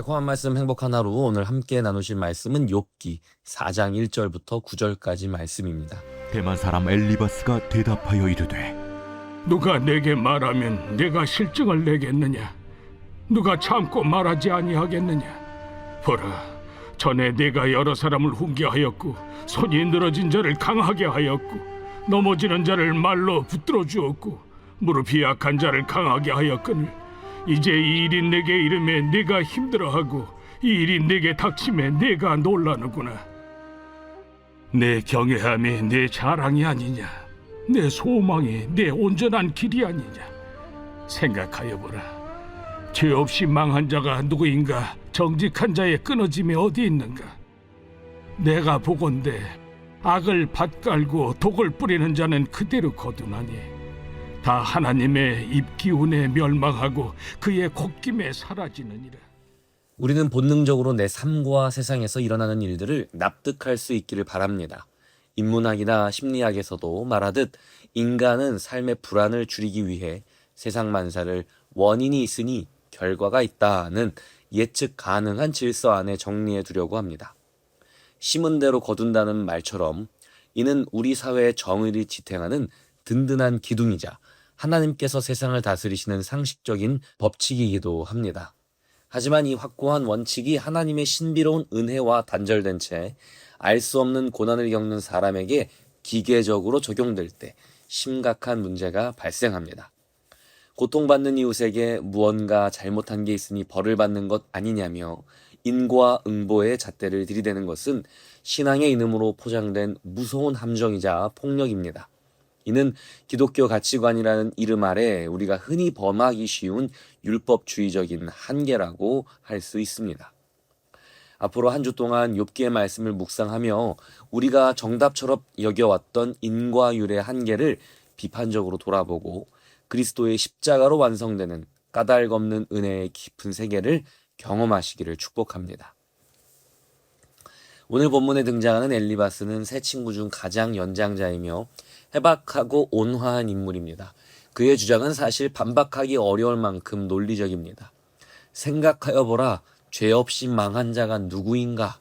달콤한 말씀 행복한 하루, 오늘 함께 나누실 말씀은 욥기 4장 1절부터 9절까지 말씀입니다. 대만 사람 엘리바스가 대답하여 이르되 누가 내게 말하면 내가 실증을 내겠느냐? 누가 참고 말하지 아니하겠느냐? 보라, 전에 내가 여러 사람을 훈계하였고 손이 늘어진 자를 강하게 하였고 넘어지는 자를 말로 붙들어 주었고 무릎이 약한 자를 강하게 하였거늘 이제 이 일이 내게 이름에 내가 힘들어하고 이 일이 내게 닥침에 내가 놀라는구나. 내 경외함이 내 자랑이 아니냐? 내 소망이 내 온전한 길이 아니냐? 생각하여 보라. 죄 없이 망한 자가 누구인가? 정직한 자의 끊어짐이 어디 있는가? 내가 보건대 악을 밭갈고 독을 뿌리는 자는 그대로 거두나니 다 하나님의 입기운에 멸망하고 그의 콧김에 사라지느니라. 우리는 본능적으로 내 삶과 세상에서 일어나는 일들을 납득할 수 있기를 바랍니다. 인문학이나 심리학에서도 말하듯 인간은 삶의 불안을 줄이기 위해 세상 만사를 원인이 있으니 결과가 있다는 예측 가능한 질서 안에 정리해 두려고 합니다. 심은 대로 거둔다는 말처럼 이는 우리 사회의 정의를 지탱하는 든든한 기둥이자 하나님께서 세상을 다스리시는 상식적인 법칙이기도 합니다. 하지만 이 확고한 원칙이 하나님의 신비로운 은혜와 단절된 채 알 수 없는 고난을 겪는 사람에게 기계적으로 적용될 때 심각한 문제가 발생합니다. 고통받는 이웃에게 무언가 잘못한 게 있으니 벌을 받는 것 아니냐며 인과응보의 잣대를 들이대는 것은 신앙의 이름으로 포장된 무서운 함정이자 폭력입니다. 이는 기독교 가치관이라는 이름 아래 우리가 흔히 범하기 쉬운 율법주의적인 한계라고 할 수 있습니다. 앞으로 한 주 동안 욥기의 말씀을 묵상하며 우리가 정답처럼 여겨왔던 인과율의 한계를 비판적으로 돌아보고 그리스도의 십자가로 완성되는 까닭없는 은혜의 깊은 세계를 경험하시기를 축복합니다. 오늘 본문에 등장하는 엘리바스는 세 친구 중 가장 연장자이며 해박하고 온화한 인물입니다. 그의 주장은 사실 반박하기 어려울 만큼 논리적입니다. 생각하여 보라, 죄 없이 망한 자가 누구인가?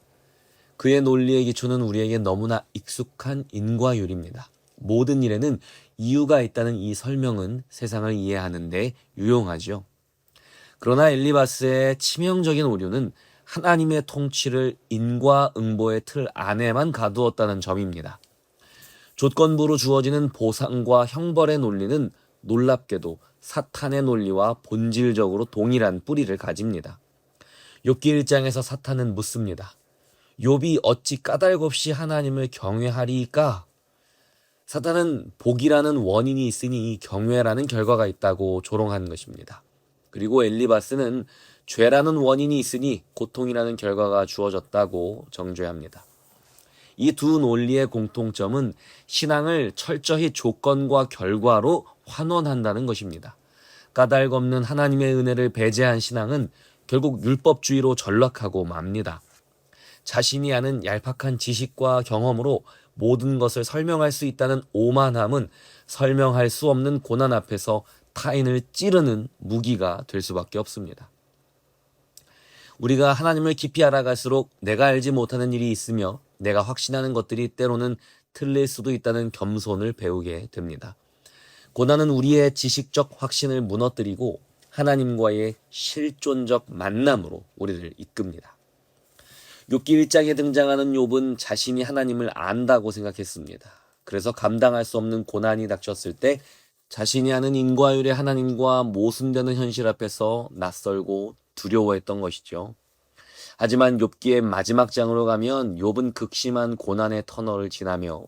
그의 논리의 기초는 우리에게 너무나 익숙한 인과율입니다. 모든 일에는 이유가 있다는 이 설명은 세상을 이해하는 데 유용하죠. 그러나 엘리바스의 치명적인 오류는 하나님의 통치를 인과응보의 틀 안에만 가두었다는 점입니다. 조건부로 주어지는 보상과 형벌의 논리는 놀랍게도 사탄의 논리와 본질적으로 동일한 뿌리를 가집니다. 욥기 1장에서 사탄은 묻습니다. 욥이 어찌 까닭없이 하나님을 경외하리이까? 사탄은 복이라는 원인이 있으니 경외라는 결과가 있다고 조롱한 것입니다. 그리고 엘리바스는 죄라는 원인이 있으니 고통이라는 결과가 주어졌다고 정죄합니다. 이 두 논리의 공통점은 신앙을 철저히 조건과 결과로 환원한다는 것입니다. 까닭없는 하나님의 은혜를 배제한 신앙은 결국 율법주의로 전락하고 맙니다. 자신이 아는 얄팍한 지식과 경험으로 모든 것을 설명할 수 있다는 오만함은 설명할 수 없는 고난 앞에서 타인을 찌르는 무기가 될 수밖에 없습니다. 우리가 하나님을 깊이 알아갈수록 내가 알지 못하는 일이 있으며 내가 확신하는 것들이 때로는 틀릴 수도 있다는 겸손을 배우게 됩니다. 고난은 우리의 지식적 확신을 무너뜨리고 하나님과의 실존적 만남으로 우리를 이끕니다. 욥기 1장에 등장하는 욥은 자신이 하나님을 안다고 생각했습니다. 그래서 감당할 수 없는 고난이 닥쳤을 때 자신이 아는 인과율의 하나님과 모순되는 현실 앞에서 낯설고 두려워했던 것이죠. 하지만 욥기의 마지막 장으로 가면 욥은 극심한 고난의 터널을 지나며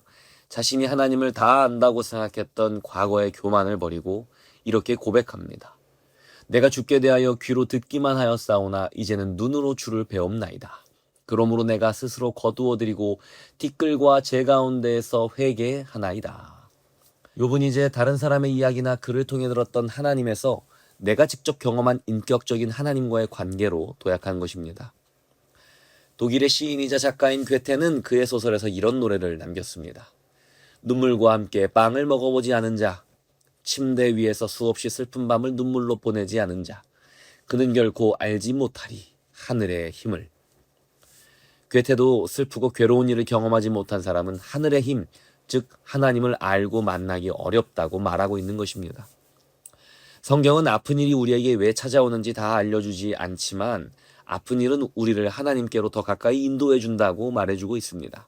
자신이 하나님을 다 안다고 생각했던 과거의 교만을 버리고 이렇게 고백합니다. 내가 주께 대하여 귀로 듣기만 하였사오나 이제는 눈으로 주를 배옵나이다. 그러므로 내가 스스로 거두어드리고 티끌과 재 가운데에서 회개하나이다. 욥은 이제 다른 사람의 이야기나 글을 통해 들었던 하나님에서 내가 직접 경험한 인격적인 하나님과의 관계로 도약한 것입니다. 독일의 시인이자 작가인 괴테는 그의 소설에서 이런 노래를 남겼습니다. 눈물과 함께 빵을 먹어보지 않은 자, 침대 위에서 수없이 슬픈 밤을 눈물로 보내지 않은 자, 그는 결코 알지 못하리. 하늘의 힘을. 괴테도 슬프고 괴로운 일을 경험하지 못한 사람은 하늘의 힘, 즉 하나님을 알고 만나기 어렵다고 말하고 있는 것입니다. 성경은 아픈 일이 우리에게 왜 찾아오는지 다 알려주지 않지만 아픈 일은 우리를 하나님께로 더 가까이 인도해 준다고 말해주고 있습니다.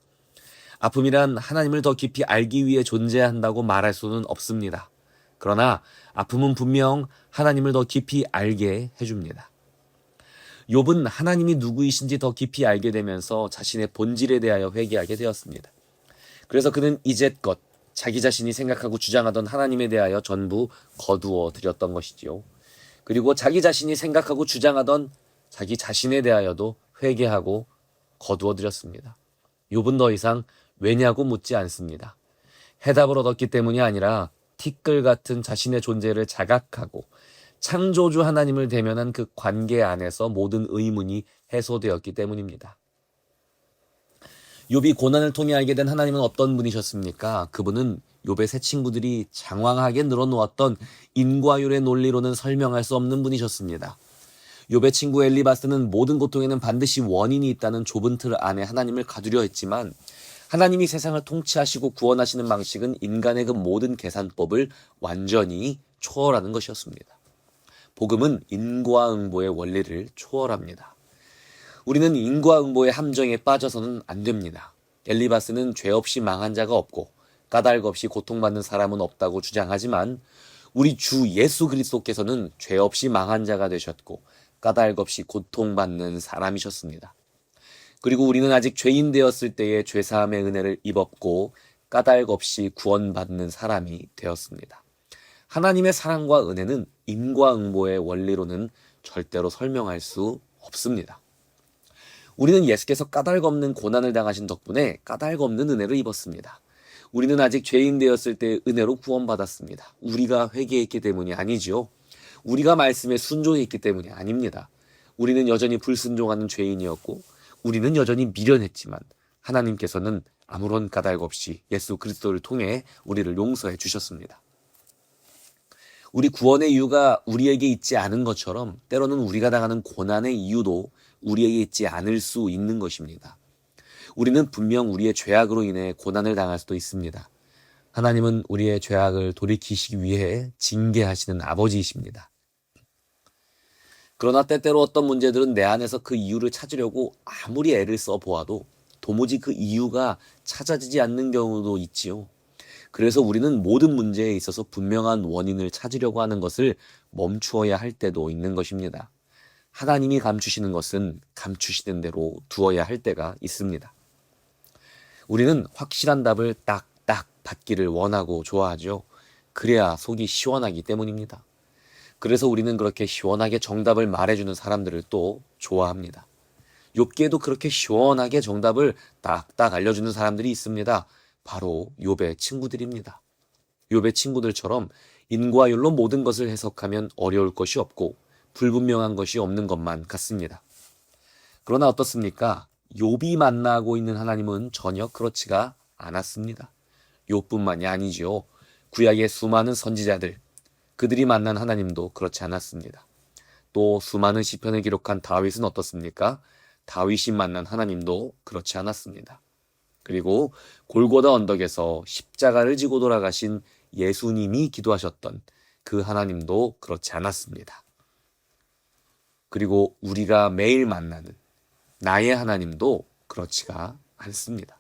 아픔이란 하나님을 더 깊이 알기 위해 존재한다고 말할 수는 없습니다. 그러나 아픔은 분명 하나님을 더 깊이 알게 해줍니다. 욥은 하나님이 누구이신지 더 깊이 알게 되면서 자신의 본질에 대하여 회개하게 되었습니다. 그래서 그는 이제껏 자기 자신이 생각하고 주장하던 하나님에 대하여 전부 거두어 드렸던 것이지요. 그리고 자기 자신이 생각하고 주장하던 자기 자신에 대하여도 회개하고 거두어 드렸습니다. 욥은 더 이상 왜냐고 묻지 않습니다. 해답을 얻었기 때문이 아니라 티끌 같은 자신의 존재를 자각하고 창조주 하나님을 대면한 그 관계 안에서 모든 의문이 해소되었기 때문입니다. 욥이 고난을 통해 알게 된 하나님은 어떤 분이셨습니까? 그분은 욥의 세 친구들이 장황하게 늘어놓았던 인과율의 논리로는 설명할 수 없는 분이셨습니다. 욥의 친구 엘리바스는 모든 고통에는 반드시 원인이 있다는 좁은 틀 안에 하나님을 가두려 했지만 하나님이 세상을 통치하시고 구원하시는 방식은 인간의 그 모든 계산법을 완전히 초월하는 것이었습니다. 복음은 인과응보의 원리를 초월합니다. 우리는 인과응보의 함정에 빠져서는 안 됩니다. 엘리바스는 죄 없이 망한 자가 없고 까닭 없이 고통받는 사람은 없다고 주장하지만 우리 주 예수 그리스도께서는 죄 없이 망한 자가 되셨고 까닭 없이 고통받는 사람이셨습니다. 그리고 우리는 아직 죄인 되었을 때에 죄사함의 은혜를 입었고 까닭 없이 구원받는 사람이 되었습니다. 하나님의 사랑과 은혜는 인과응보의 원리로는 절대로 설명할 수 없습니다. 우리는 예수께서 까닭 없는 고난을 당하신 덕분에 까닭 없는 은혜를 입었습니다. 우리는 아직 죄인 되었을 때 은혜로 구원받았습니다. 우리가 회개했기 때문이 아니지요. 우리가 말씀에 순종했기 때문이 아닙니다. 우리는 여전히 불순종하는 죄인이었고 우리는 여전히 미련했지만 하나님께서는 아무런 까닭 없이 예수 그리스도를 통해 우리를 용서해 주셨습니다. 우리 구원의 이유가 우리에게 있지 않은 것처럼 때로는 우리가 당하는 고난의 이유도 우리에게 있지 않을 수 있는 것입니다. 우리는 분명 우리의 죄악으로 인해 고난을 당할 수도 있습니다. 하나님은 우리의 죄악을 돌이키시기 위해 징계하시는 아버지이십니다. 그러나 때때로 어떤 문제들은 내 안에서 그 이유를 찾으려고 아무리 애를 써보아도 도무지 그 이유가 찾아지지 않는 경우도 있지요. 그래서 우리는 모든 문제에 있어서 분명한 원인을 찾으려고 하는 것을 멈추어야 할 때도 있는 것입니다. 하나님이 감추시는 것은 감추시는 대로 두어야 할 때가 있습니다. 우리는 확실한 답을 딱딱 받기를 원하고 좋아하죠. 그래야 속이 시원하기 때문입니다. 그래서 우리는 그렇게 시원하게 정답을 말해주는 사람들을 또 좋아합니다. 욥기에도 그렇게 시원하게 정답을 딱딱 알려주는 사람들이 있습니다. 바로 욥의 친구들입니다. 욥의 친구들처럼 인과율로 모든 것을 해석하면 어려울 것이 없고 불분명한 것이 없는 것만 같습니다. 그러나 어떻습니까? 욥이 만나고 있는 하나님은 전혀 그렇지가 않았습니다. 욥뿐만이 아니지요. 구약의 수많은 선지자들, 그들이 만난 하나님도 그렇지 않았습니다. 또 수많은 시편을 기록한 다윗은 어떻습니까? 다윗이 만난 하나님도 그렇지 않았습니다. 그리고 골고다 언덕에서 십자가를 지고 돌아가신 예수님이 기도하셨던 그 하나님도 그렇지 않았습니다. 그리고 우리가 매일 만나는 나의 하나님도 그렇지가 않습니다.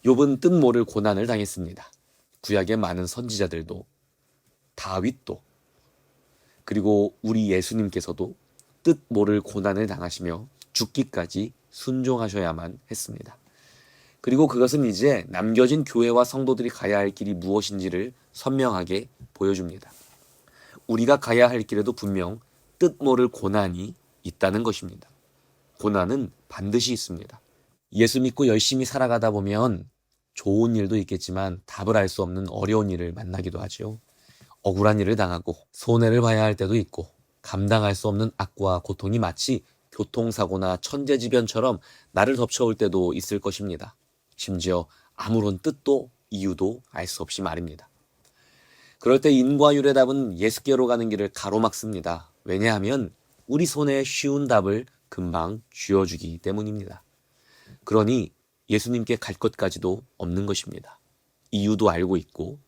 욥은 뜻 모를 고난을 당했습니다. 구약의 많은 선지자들도 다윗도 그리고 우리 예수님께서도 뜻 모를 고난을 당하시며 죽기까지 순종하셔야만 했습니다. 그리고 그것은 이제 남겨진 교회와 성도들이 가야 할 길이 무엇인지를 선명하게 보여줍니다. 우리가 가야 할 길에도 분명 뜻 모를 고난이 있다는 것입니다. 고난은 반드시 있습니다. 예수 믿고 열심히 살아가다 보면 좋은 일도 있겠지만 답을 알 수 없는 어려운 일을 만나기도 하죠. 억울한 일을 당하고 손해를 봐야 할 때도 있고 감당할 수 없는 악과 고통이 마치 교통사고나 천재지변처럼 나를 덮쳐올 때도 있을 것입니다. 심지어 아무런 뜻도 이유도 알 수 없이 말입니다. 그럴 때 인과율의 답은 예수께로 가는 길을 가로막습니다. 왜냐하면 우리 손에 쉬운 답을 금방 쥐어주기 때문입니다. 그러니 예수님께 갈 것까지도 없는 것입니다. 이유도 알고 있고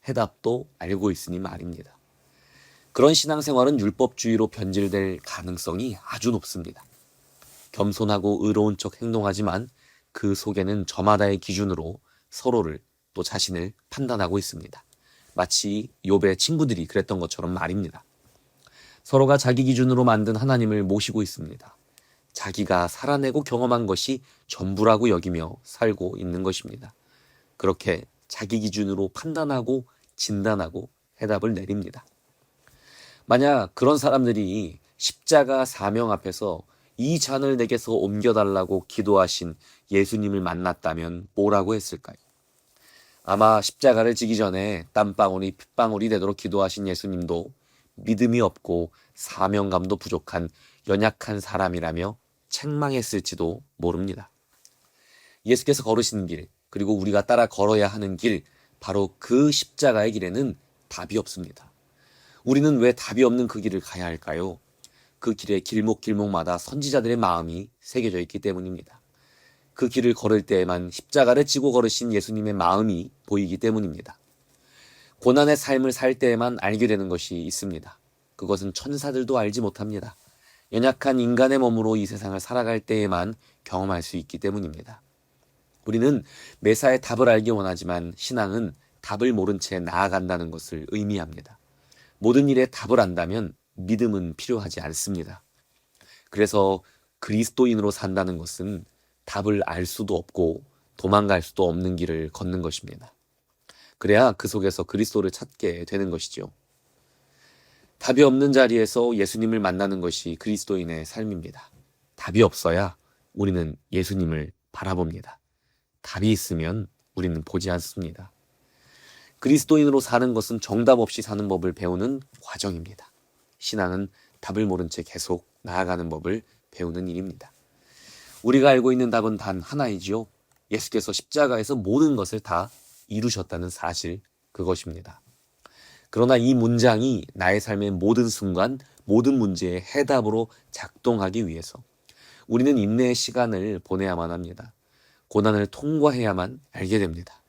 해답도 알고 있으니 말입니다. 그런 신앙생활은 율법주의로 변질될 가능성이 아주 높습니다. 겸손하고 의로운 척 행동하지만 그 속에는 저마다의 기준으로 서로를 또 자신을 판단하고 있습니다. 마치 욥의 친구들이 그랬던 것처럼 말입니다. 서로가 자기 기준으로 만든 하나님을 모시고 있습니다. 자기가 살아내고 경험한 것이 전부라고 여기며 살고 있는 것입니다. 그렇게 자기 기준으로 판단하고 진단하고 해답을 내립니다. 만약 그런 사람들이 십자가 사명 앞에서 이 잔을 내게서 옮겨달라고 기도하신 예수님을 만났다면 뭐라고 했을까요? 아마 십자가를 지기 전에 땀방울이 핏방울이 되도록 기도하신 예수님도 믿음이 없고 사명감도 부족한 연약한 사람이라며 책망했을지도 모릅니다. 예수께서 걸으신 길, 그리고 우리가 따라 걸어야 하는 길, 바로 그 십자가의 길에는 답이 없습니다. 우리는 왜 답이 없는 그 길을 가야 할까요? 그 길의 길목길목마다 선지자들의 마음이 새겨져 있기 때문입니다. 그 길을 걸을 때에만 십자가를 지고 걸으신 예수님의 마음이 보이기 때문입니다. 고난의 삶을 살 때에만 알게 되는 것이 있습니다. 그것은 천사들도 알지 못합니다. 연약한 인간의 몸으로 이 세상을 살아갈 때에만 경험할 수 있기 때문입니다. 우리는 매사에 답을 알기 원하지만 신앙은 답을 모른 채 나아간다는 것을 의미합니다. 모든 일에 답을 안다면 믿음은 필요하지 않습니다. 그래서 그리스도인으로 산다는 것은 답을 알 수도 없고 도망갈 수도 없는 길을 걷는 것입니다. 그래야 그 속에서 그리스도를 찾게 되는 것이죠. 답이 없는 자리에서 예수님을 만나는 것이 그리스도인의 삶입니다. 답이 없어야 우리는 예수님을 바라봅니다. 답이 있으면 우리는 보지 않습니다. 그리스도인으로 사는 것은 정답 없이 사는 법을 배우는 과정입니다. 신앙은 답을 모른 채 계속 나아가는 법을 배우는 일입니다. 우리가 알고 있는 답은 단 하나이지요. 예수께서 십자가에서 모든 것을 다 이루셨다는 사실, 그것입니다. 그러나 이 문장이 나의 삶의 모든 순간, 모든 문제의 해답으로 작동하기 위해서 우리는 인내의 시간을 보내야만 합니다. 고난을 통과해야만 알게 됩니다.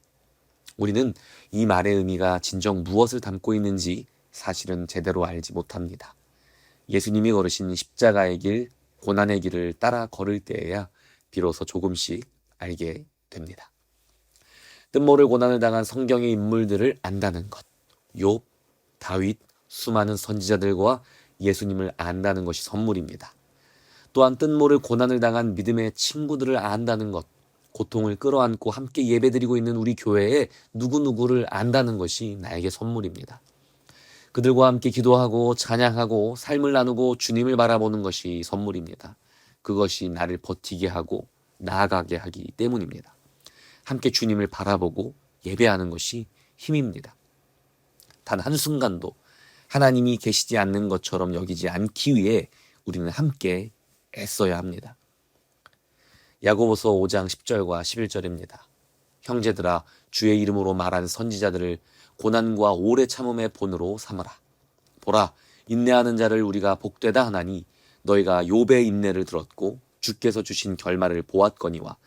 우리는 이 말의 의미가 진정 무엇을 담고 있는지 사실은 제대로 알지 못합니다. 예수님이 걸으신 십자가의 길, 고난의 길을 따라 걸을 때에야 비로소 조금씩 알게 됩니다. 뜻모를 고난을 당한 성경의 인물들을 안다는 것, 욥, 다윗, 수많은 선지자들과 예수님을 안다는 것이 선물입니다. 또한 뜻모를 고난을 당한 믿음의 친구들을 안다는 것, 고통을 끌어안고 함께 예배드리고 있는 우리 교회에 누구누구를 안다는 것이 나에게 선물입니다. 그들과 함께 기도하고 찬양하고 삶을 나누고 주님을 바라보는 것이 선물입니다. 그것이 나를 버티게 하고 나아가게 하기 때문입니다. 함께 주님을 바라보고 예배하는 것이 힘입니다. 단 한순간도 하나님이 계시지 않는 것처럼 여기지 않기 위해 우리는 함께 애써야 합니다. 야고보서 5장 10절과 11절입니다. 형제들아, 주의 이름으로 말한 선지자들을 고난과 오래 참음의 본으로 삼으라. 보라, 인내하는 자를 우리가 복되다 하나니 너희가 욥의 인내를 들었고 주께서 주신 결말을 보았거니와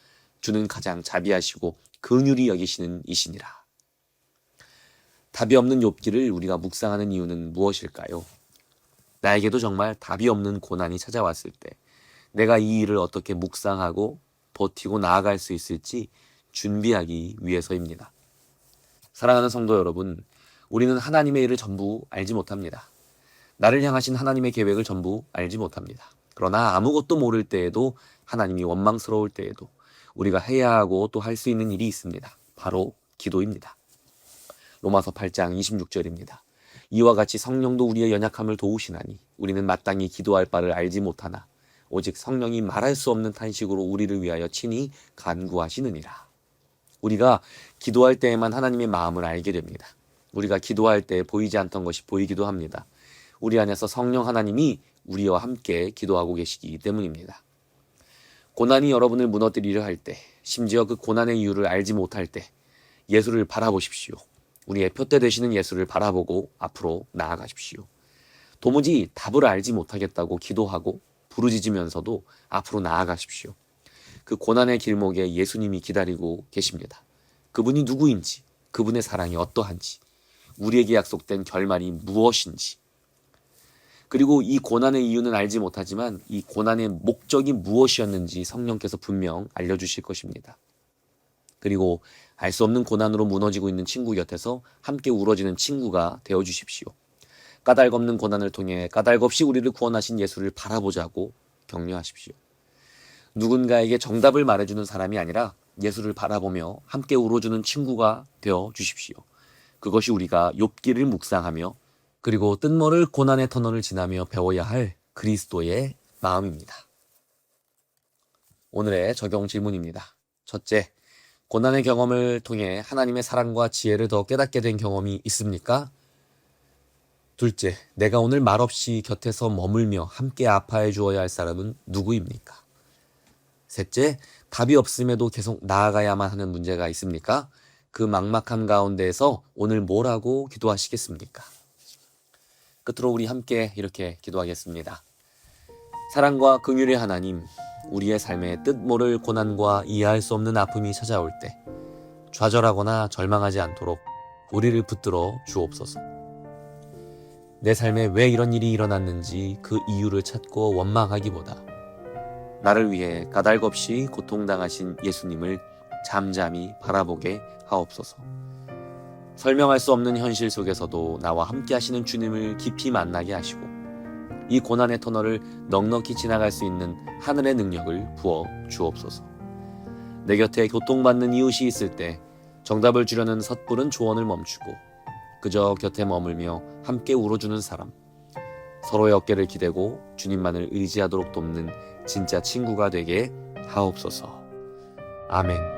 주는 가장 자비하시고 긍휼히 여기시는 이시니라. 답이 없는 욥기를 우리가 묵상하는 이유는 무엇일까요? 나에게도 정말 답이 없는 고난이 찾아왔을 때 내가 이 일을 어떻게 묵상하고 버티고 나아갈 수 있을지 준비하기 위해서입니다. 사랑하는 성도 여러분, 우리는 하나님의 일을 전부 알지 못합니다. 나를 향하신 하나님의 계획을 전부 알지 못합니다. 그러나 아무것도 모를 때에도, 하나님이 원망스러울 때에도 우리가 해야 하고 또 할 수 있는 일이 있습니다. 바로 기도입니다. 로마서 8장 26절입니다. 이와 같이 성령도 우리의 연약함을 도우시나니 우리는 마땅히 기도할 바를 알지 못하나 오직 성령이 말할 수 없는 탄식으로 우리를 위하여 친히 간구하시느니라. 우리가 기도할 때에만 하나님의 마음을 알게 됩니다. 우리가 기도할 때 보이지 않던 것이 보이기도 합니다. 우리 안에서 성령 하나님이 우리와 함께 기도하고 계시기 때문입니다. 고난이 여러분을 무너뜨리려 할 때, 심지어 그 고난의 이유를 알지 못할 때 예수를 바라보십시오. 우리의 표대 되시는 예수를 바라보고 앞으로 나아가십시오. 도무지 답을 알지 못하겠다고 기도하고 부르짖으면서도 앞으로 나아가십시오. 그 고난의 길목에 예수님이 기다리고 계십니다. 그분이 누구인지, 그분의 사랑이 어떠한지, 우리에게 약속된 결말이 무엇인지, 그리고 이 고난의 이유는 알지 못하지만 이 고난의 목적이 무엇이었는지 성령께서 분명 알려주실 것입니다. 그리고 알 수 없는 고난으로 무너지고 있는 친구 곁에서 함께 울어지는 친구가 되어주십시오. 까닭없는 고난을 통해 까닭없이 우리를 구원하신 예수를 바라보자고 격려하십시오. 누군가에게 정답을 말해주는 사람이 아니라 예수를 바라보며 함께 울어주는 친구가 되어주십시오. 그것이 우리가 욥기를 묵상하며 그리고 뜬모를 고난의 터널을 지나며 배워야 할 그리스도의 마음입니다. 오늘의 적용 질문입니다. 첫째, 고난의 경험을 통해 하나님의 사랑과 지혜를 더 깨닫게 된 경험이 있습니까? 둘째, 내가 오늘 말없이 곁에서 머물며 함께 아파해 주어야 할 사람은 누구입니까? 셋째, 답이 없음에도 계속 나아가야만 하는 문제가 있습니까? 그 막막한 가운데에서 오늘 뭐라고 기도하시겠습니까? 끝으로 우리 함께 이렇게 기도하겠습니다. 사랑과 긍휼의 하나님, 우리의 삶에 뜻 모를 고난과 이해할 수 없는 아픔이 찾아올 때 좌절하거나 절망하지 않도록 우리를 붙들어 주옵소서. 내 삶에 왜 이런 일이 일어났는지 그 이유를 찾고 원망하기보다 나를 위해 까닭없이 고통당하신 예수님을 잠잠히 바라보게 하옵소서. 설명할 수 없는 현실 속에서도 나와 함께 하시는 주님을 깊이 만나게 하시고 이 고난의 터널을 넉넉히 지나갈 수 있는 하늘의 능력을 부어 주옵소서. 내 곁에 고통받는 이웃이 있을 때 정답을 주려는 섣부른 조언을 멈추고 그저 곁에 머물며 함께 울어주는 사람, 서로의 어깨를 기대고 주님만을 의지하도록 돕는 진짜 친구가 되게 하옵소서. 아멘.